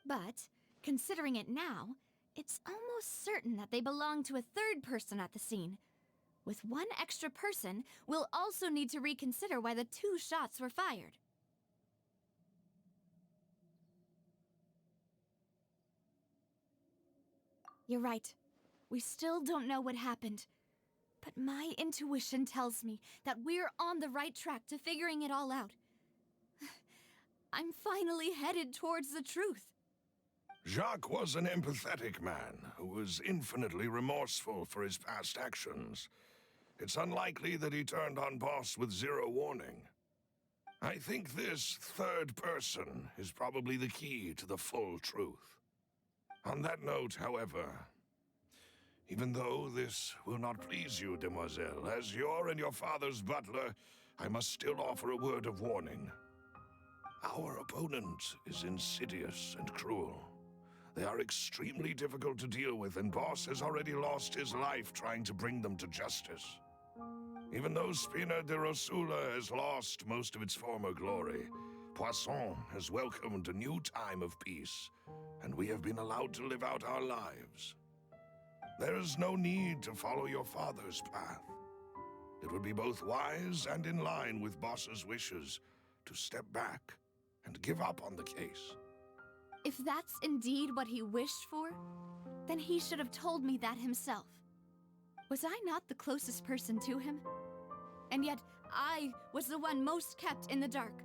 E: But, considering it now, it's almost certain that they belong to a third person at the scene. With one extra person, we'll also need to reconsider why the 2 shots were fired. You're right. We still don't know what happened. But my intuition tells me that we're on the right track to figuring it all out. I'm finally headed towards the truth.
G: Jacques was an empathetic man who was infinitely remorseful for his past actions. It's unlikely that he turned on Boss with 0 warning. I think this third person is probably the key to the full truth. On that note, however, even though this will not please you, demoiselle, as your and your father's butler, I must still offer a word of warning. Our opponent is insidious and cruel. They are extremely difficult to deal with, and Boss has already lost his life trying to bring them to justice. Even though Spina de Rosula has lost most of its former glory, Poisson has welcomed a new time of peace, and we have been allowed to live out our lives. There is no need to follow your father's path. It would be both wise and in line with Boss's wishes to step back and give up on the case.
E: If that's indeed what he wished for, then he should have told me that himself. Was I not the closest person to him? And yet, I was the one most kept in the dark.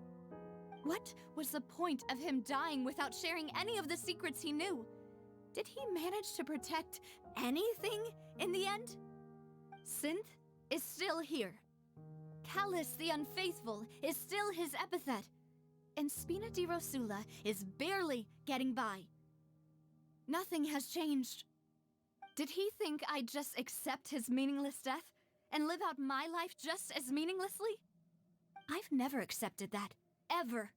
E: What was the point of him dying without sharing any of the secrets he knew? Did he manage to protect anything in the end? Synth is still here. Callus the Unfaithful is still his epithet. And Spina di Rosula is barely getting by. Nothing has changed. Did he think I'd just accept his meaningless death and live out my life just as meaninglessly? I've never accepted that. Ever.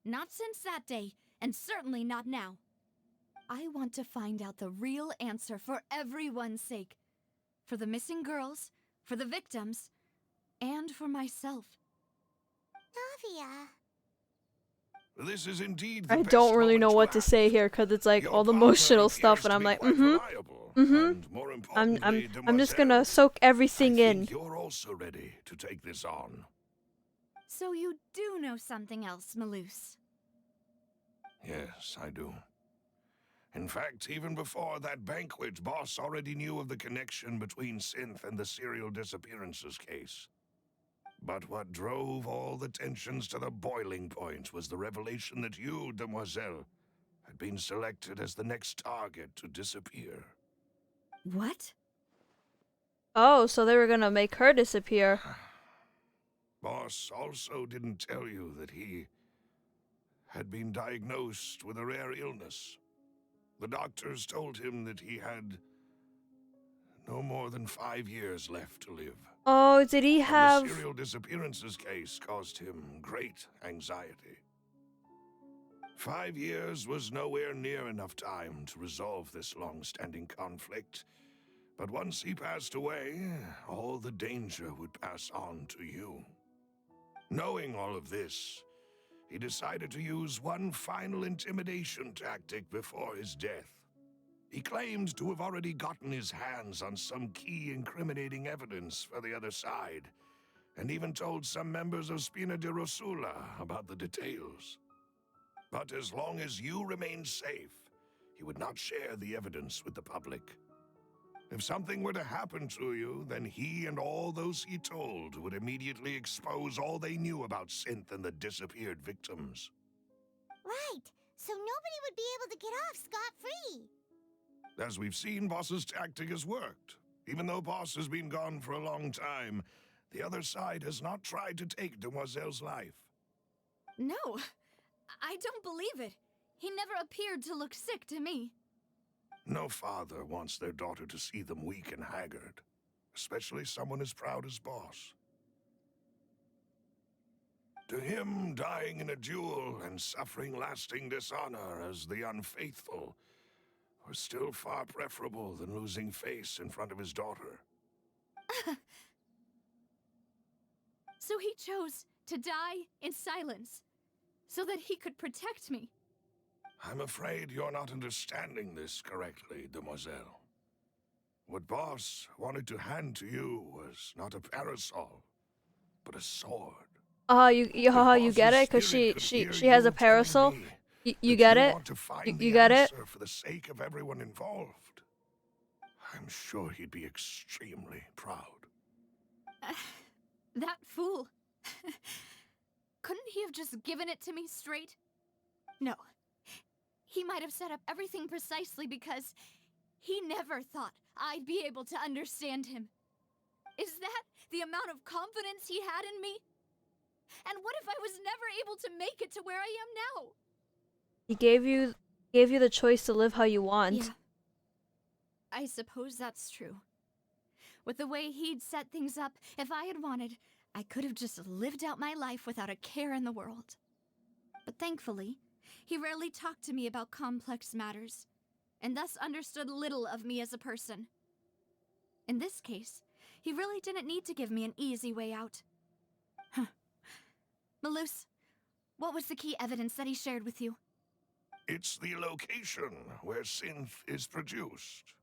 E: Not since that day, and certainly not now. I want to find out the real answer for everyone's sake. For the missing girls, for the victims, and for myself.
B: Navia.
G: This is indeed the
A: I
G: best
A: don't really
G: moment
A: know
G: to
A: what to
G: act.
A: say here because it's like
G: Your
A: all the
G: partner
A: emotional stuff,
G: appears
A: and
G: to
A: I'm
G: be
A: like,
G: quite reliable, and more importantly,
A: I'm just gonna
G: demoiselle,
A: soak
G: I
A: everything in.
G: think you're also ready to take this on.
E: So you do know something else, Maloose.
G: Yes, I do. In fact, even before that banquet, Boss already knew of the connection between Synth and the serial disappearances case. But what drove all the tensions to the boiling point was the revelation that you, demoiselle, had been selected as the next target to disappear.
E: What?
A: Oh, so they were gonna make her disappear.
G: Boss also didn't tell you that he had been diagnosed with a rare illness. The doctors told him that he had no more than 5 years left to live.
A: Oh, did he
G: And the
A: have...
G: serial disappearances case caused him great anxiety. 5 years was nowhere near enough time to resolve this long-standing conflict. But once he passed away, all the danger would pass on to you. Knowing all of this, he decided to use one final intimidation tactic before his death. He claimed to have already gotten his hands on some key incriminating evidence for the other side, and even told some members of Spina di Rosula about the details. But as long as you remained safe, he would not share the evidence with the public. If something were to happen to you, then he and all those he told would immediately expose all they knew about Synth and the disappeared victims.
B: Right, so nobody would be able to get off scot-free.
G: As we've seen, Boss's tactic has worked. Even though Boss has been gone for a long time, the other side has not tried to take Demoiselle's life.
E: No, I don't believe it. He never appeared to look sick to me.
G: No father wants their daughter to see them weak and haggard, especially someone as proud as Boss. To him, dying in a duel and suffering lasting dishonor as the unfaithful was still far preferable than losing face in front of his daughter.
E: So he chose to die in silence, so that he could protect me.
G: I'm afraid you're not understanding this correctly, Demoiselle. What Boss wanted to hand to you was not a parasol, but a sword.
A: You get it? Because she has a parasol. You get it? You get it?
G: For the sake of everyone involved. I'm sure he'd be extremely proud.
E: That fool. Couldn't he have just given it to me straight? No. He might have set up everything precisely because he never thought I'd be able to understand him. Is that the amount of confidence he had in me? And what if I was never able to make it to where I am now?
A: He gave you the choice to live how you want.
E: Yeah. I suppose that's true. With the way he'd set things up, if I had wanted, I could have just lived out my life without a care in the world. But thankfully, he rarely talked to me about complex matters, and thus understood little of me as a person. In this case, he really didn't need to give me an easy way out. Huh. Malus, what was the key evidence that he shared with you?
G: It's the location where synth is produced.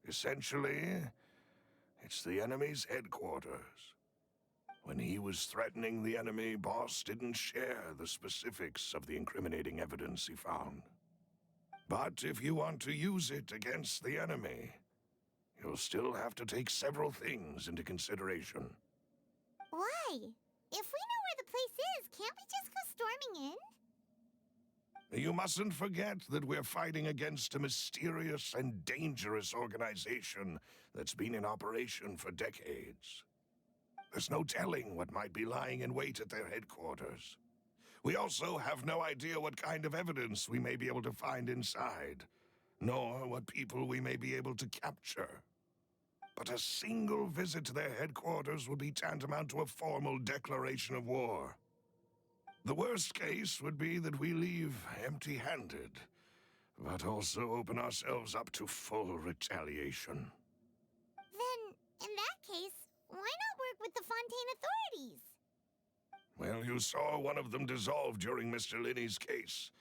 G: Essentially, it's the enemy's headquarters. When he was threatening the enemy, Boss didn't share the specifics of the incriminating evidence he found. But if you want to use it against the enemy, you'll still have to take several things into consideration.
B: Why? If we know where the place is, can't we just go storming in?
G: You mustn't forget that we're fighting against a mysterious and dangerous organization that's been in operation for decades. There's no telling what might be lying in wait at their headquarters. We also have no idea what kind of evidence we may be able to find inside, nor what people we may be able to capture. But a single visit to their headquarters would be tantamount to a formal declaration of war. The worst case would be that we leave empty-handed, but also open ourselves up to full retaliation.
B: Then, in that case, why not work with the Fontaine authorities?
G: Well, you saw one of them dissolve during Mr. Linney's case.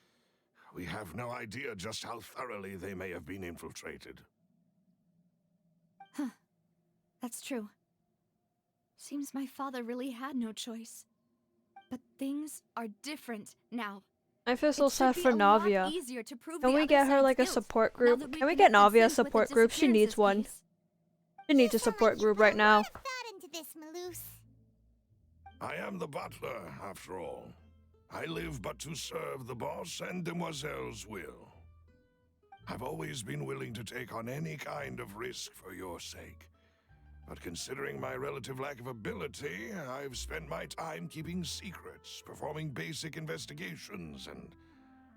G: We have no idea just how thoroughly they may have been infiltrated.
E: Huh. That's true. Seems my father really had no choice. But things are different now.
A: I feel so sad for Navia. Can
E: Can
A: we get her like a support group? Can we get Navia a support group? She needs one. She needs a support group right now.
B: Put that into this, Malus.
G: I am the butler, after all. I live but to serve the boss and Demoiselle's will. I've always been willing to take on any kind of risk for your sake. But considering my relative lack of ability, I've spent my time keeping secrets, performing basic investigations, and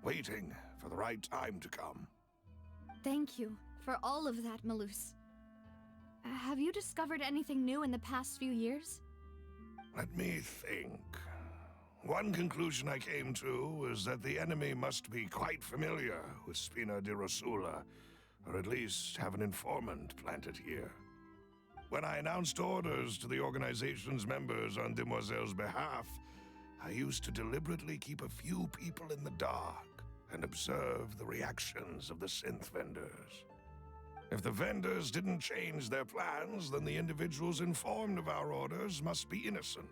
G: waiting for the right time to come.
E: Thank you for all of that, Malus. Have you discovered anything new in the past few years?
G: Let me think. One conclusion I came to was that the enemy must be quite familiar with Spina di Rosula, or at least have an informant planted here. When I announced orders to the organization's members on Demoiselle's behalf, I used to deliberately keep a few people in the dark and observe the reactions of the synth vendors. If the vendors didn't change their plans, then the individuals informed of our orders must be innocent.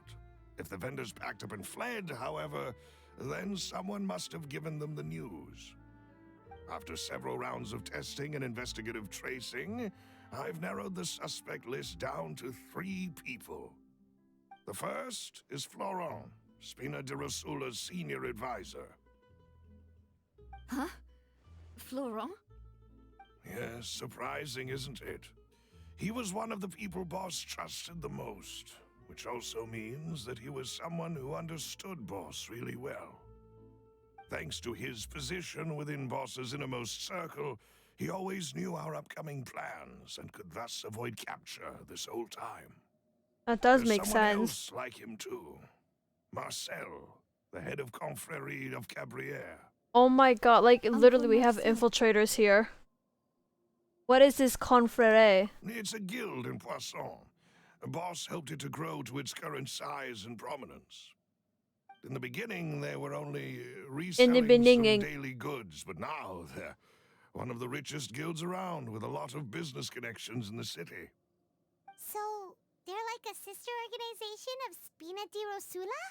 G: If the vendors packed up and fled, however, then someone must have given them the news. After several rounds of testing and investigative tracing, I've narrowed the suspect list down to 3 people. The first is Florent, Spina di Rosula's senior advisor.
E: Huh? Florent?
G: Yes, surprising, isn't it? He was one of the people Boss trusted the most, which also means that he was someone who understood Boss really well. Thanks to his position within Boss's innermost circle, he always knew our upcoming plans and could thus avoid capture this whole time.
A: That does
G: There's
A: make
G: someone
A: sense.
G: else like him too. Marcel, the head of Confrérie of Cabriere.
A: Oh my god, like
E: Uncle
A: literally we have
E: Marcel.
A: infiltrators here. What is this confrere?
G: It's a guild in Poisson. Boss helped it to grow to its current size and prominence. In the beginning, they were only reselling some
A: beginning.
G: daily goods, but now they're one of the richest guilds around, with a lot of business connections in the city.
B: So, they're like a sister organization of Spina di Rosula?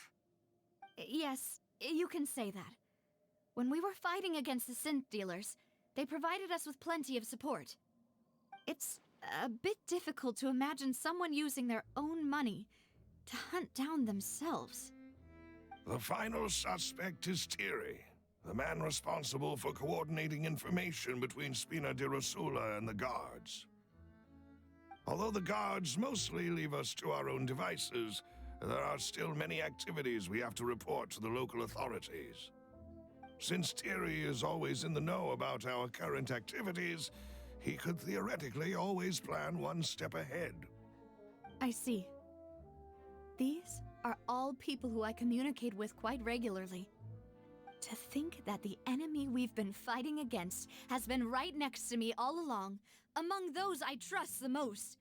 E: Yes, you can say that. When we were fighting against the synth dealers, they provided us with plenty of support. It's a bit difficult to imagine someone using their own money to hunt down themselves.
G: The final suspect is Thierry, the man responsible for coordinating information between Spina di Rosula and the guards. Although the guards mostly leave us to our own devices, there are still many activities we have to report to the local authorities. Since Thierry is always in the know about our current activities, he could theoretically always plan one step ahead.
E: I see. These are all people who I communicate with quite regularly. To think that the enemy we've been fighting against has been right next to me all along, among those I trust the most.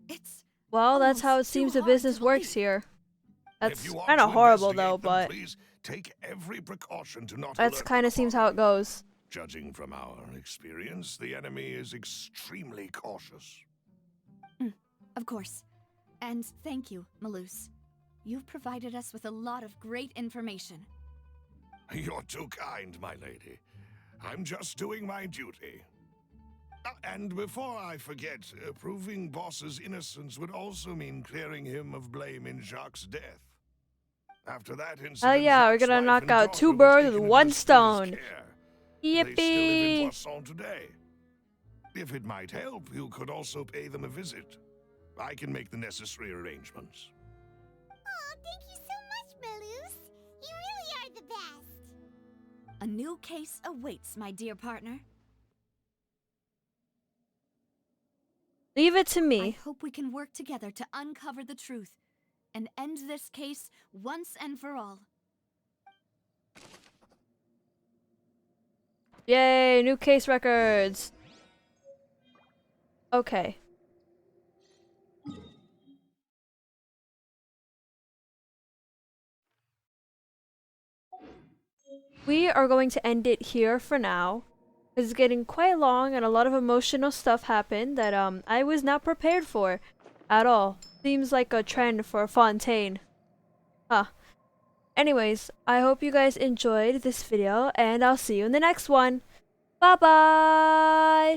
E: It's
A: Well, that's how it
E: almost too
A: seems the
E: hard to
A: business works
E: believe.
A: here.
G: If
A: That's
G: you want
A: kind
G: to
A: of horrible though,
G: investigate them,
A: but
G: please take every precaution to not
A: that's
G: alert
A: kind
G: the
A: of seems how it
G: coroner.
A: goes.
G: Judging from our experience, the enemy is extremely cautious.
E: Of course. And thank you, Malus. You've provided us with a lot of great information.
G: You're too kind, my lady. I'm just doing my duty. And before I forget, proving Boss's innocence would also mean clearing him of blame in Jacques' death. After that incident,
A: Oh yeah, we're
G: Jacques'
A: gonna
G: wife
A: knock
G: and
A: out
G: daughter
A: 2
G: were
A: birds
G: taken
A: with
G: into
A: 1
G: Spina's
A: stone.
G: care. They still live in
A: Yippee!
G: Poisson today. If it might help, you could also pay them a visit. I can make the necessary arrangements.
B: Oh, thank you so much, Malus. You really are the best.
E: A new case awaits, my dear partner.
A: Leave it to
E: I
A: me.
E: hope we can work together to uncover the truth and end this case once and for all.
A: Yay, new case records. Okay. We are going to end it here for now. It's getting quite long and a lot of emotional stuff happened that I was not prepared for at all. Seems like a trend for Fontaine. Huh. Anyways, I hope you guys enjoyed this video and I'll see you in the next one. Bye bye!